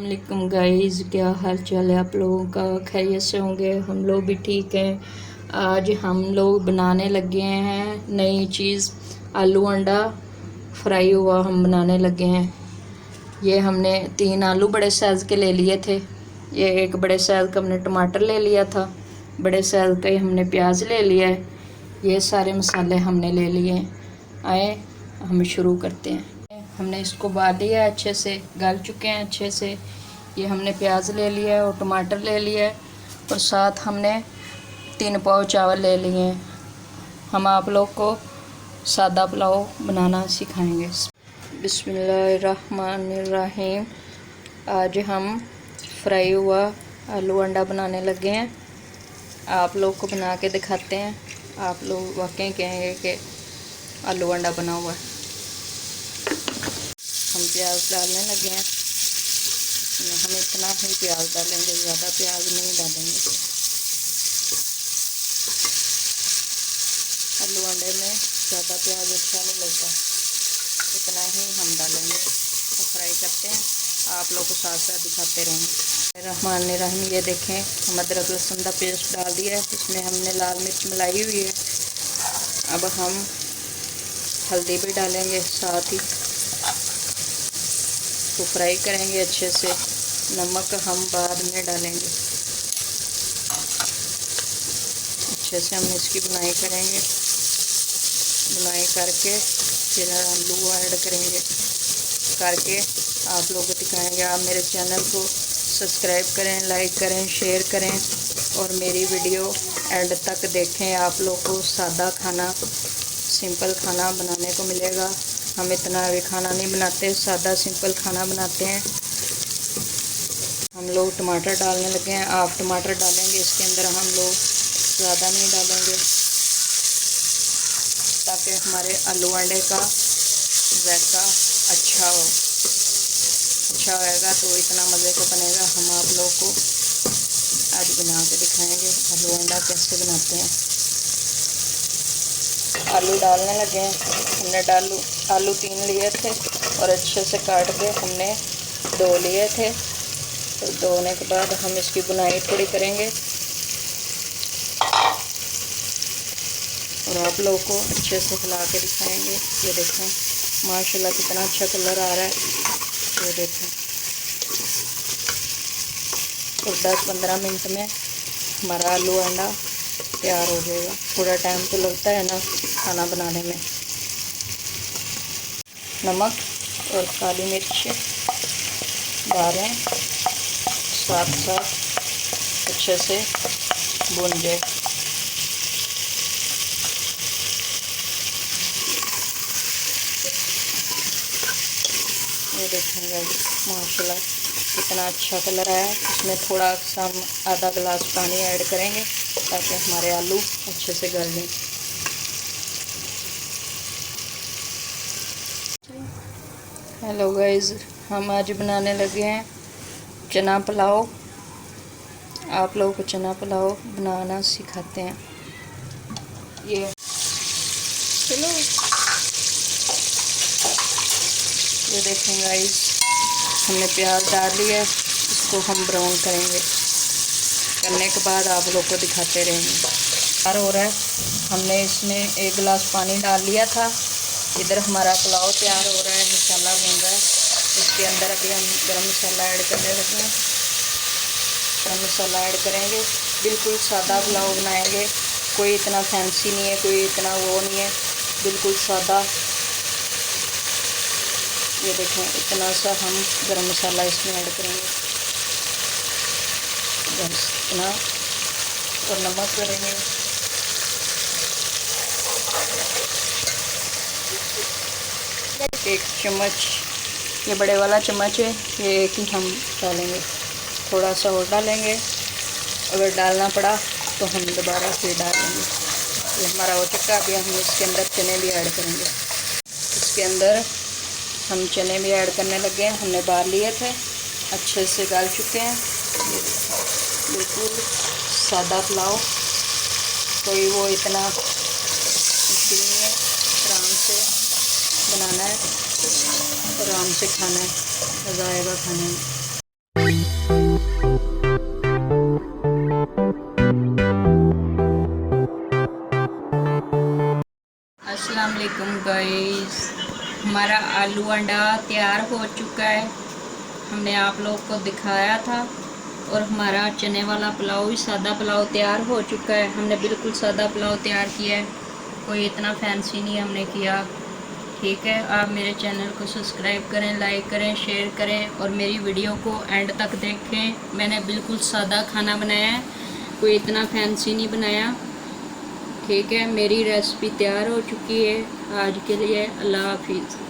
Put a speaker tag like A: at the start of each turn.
A: अस्सलाम गाइस, क्या हाल चाल है आप लोगों का। खैरियत से होंगे। हम लोग भी ठीक हैं। आज हम लोग बनाने लगे हैं नई चीज़, आलू अंडा फ्राई हुआ हम बनाने लगे हैं। ये हमने 3 आलू बड़े साइज़ के ले लिए थे। ये एक बड़े साइज़ का हमने टमाटर ले लिया था। बड़े साइज़ का ही हमने प्याज ले लिया है। ये सारे मसाले हमने ले लिए हैं। आए हम शुरू करते हैं। हमने इसको उबाल लिया है, अच्छे से गल चुके हैं अच्छे से। ये हमने प्याज ले लिया है और टमाटर ले लिया है और साथ हमने 3 पाव चावल ले लिए हैं। हम आप लोग को सादा पुलाव बनाना सिखाएंगे। बिस्मिल्लाहिर्रहमानिर्रहीम। आज हम फ्राई हुआ आलू अंडा बनाने लगे हैं। आप लोग को बना के दिखाते हैं। आप लोग वाकई कहेंगे कि आलू अंडा बना हुआ है। हम प्याज डालने लगे हैं। हम इतना ही प्याज डालेंगे, ज़्यादा प्याज नहीं डालेंगे। आलू अंडे में ज़्यादा प्याज अच्छा नहीं लगता, इतना ही हम डालेंगे और फ्राई करते हैं। आप लोग को साथ साथ दिखाते रहेंगे। रहमान रहीम। ये देखें, हम अदरक लहसुन का पेस्ट डाल दिया है। इसमें हमने लाल मिर्च मिलाई हुई है। अब हम हल्दी भी डालेंगे साथ ही, तो फ्राई करेंगे अच्छे से। नमक हम बाद में डालेंगे। अच्छे से हम इसकी बुनाई करेंगे। बुनाई करके फिर आलू ऐड करेंगे। करके आप लोगों को दिखाएंगे। आप मेरे चैनल को सब्सक्राइब करें, लाइक करें, शेयर करें और मेरी वीडियो एंड तक देखें। आप लोग को सादा खाना, सिंपल खाना बनाने को मिलेगा। हम इतना भी खाना नहीं बनाते, सादा सिंपल खाना बनाते हैं। हम लोग टमाटर डालने लगे हैं। आप टमाटर डालेंगे इसके अंदर, हम लोग ज़्यादा नहीं डालेंगे ताकि हमारे आलू अंडे का जायका अच्छा हो। अच्छा होएगा तो इतना मज़े का बनेगा। हम आप लोग को आज बना के दिखाएंगे आलू अंडा कैसे बनाते हैं। आलू डालने लगे हैं। हमने आलू 3 लिए थे और अच्छे से काट के हमने 2 लिए थे। तो धोने के बाद हम इसकी बुनाई थोड़ी करेंगे और आप लोगों को अच्छे से हिला के दिखाएंगे। ये देखें माशाल्लाह कितना अच्छा कलर आ रहा है। ये देखें, और 10-15 मिनट में हमारा आलू अंडा तैयार हो जाएगा। थोड़ा टाइम तो लगता है ना खाना बनाने में। नमक और काली मिर्च डालें, साथ साथ अच्छे से भून जाए। ये देखेंगे माशाल्लाह कितना अच्छा कलर आया है। इसमें थोड़ा सा हम आधा गिलास पानी ऐड करेंगे ताकि हमारे आलू अच्छे से गल जाएं। हेलो गाइस, हम आज बनाने लगे हैं चना पुलाव। आप लोगों को चना पुलाव बनाना सिखाते हैं। ये चलो, ये देखें गाइस, हमने प्याज डाल लिया है। इसको हम ब्राउन करेंगे। करने के बाद आप लोग को दिखाते रहेंगे। तैयार हो रहा है। हमने इसमें 1 गिलास पानी डाल लिया था। इधर हमारा पुलाव तैयार हो रहा है, मसाला बन रहा है। इसके अंदर अभी हम गरम मसाला ऐड करने लगे हैं। गरम मसाला ऐड करेंगे। बिल्कुल सादा पुलाव बनाएंगे, कोई इतना फैंसी नहीं है, कोई इतना वो नहीं है, बिल्कुल सादा। ये देखें, इतना सा हम गरम मसाला इसमें ऐड करेंगे, बस इतना। और नमक करेंगे। एक चम्मच, ये बड़े वाला चम्मच है, ये एक ही हम डालेंगे। थोड़ा सा और डालेंगे, अगर डालना पड़ा तो हम दोबारा फिर डालेंगे। ये हमारा हो चुका। अभी हम इसके अंदर चने भी ऐड करेंगे। इसके अंदर हम चने भी ऐड करने लगे हैं। हमने बाल लिए थे, अच्छे से डाल चुके हैं। बिल्कुल सादा पुलाव, कोई वो इतना मुश्किल नहीं है। आराम से बनाना है, आराम से खाना है, मज़ा आएगा खाने में। अस्सलाम वालेकुम गाइस, हमारा आलू अंडा तैयार हो चुका है। हमने आप लोग को दिखाया था। और हमारा चने वाला पुलाव भी, सादा पुलाव तैयार हो चुका है। हमने बिल्कुल सादा पुलाव तैयार किया है, कोई इतना फैंसी नहीं हमने किया। ठीक है, आप मेरे चैनल को सब्सक्राइब करें, लाइक करें, शेयर करें और मेरी वीडियो को एंड तक देखें। मैंने बिल्कुल सादा खाना बनाया है, कोई इतना फैंसी नहीं बनाया। ठीक है, मेरी रेसिपी तैयार हो चुकी है। आज के लिए अल्लाह हाफिज़।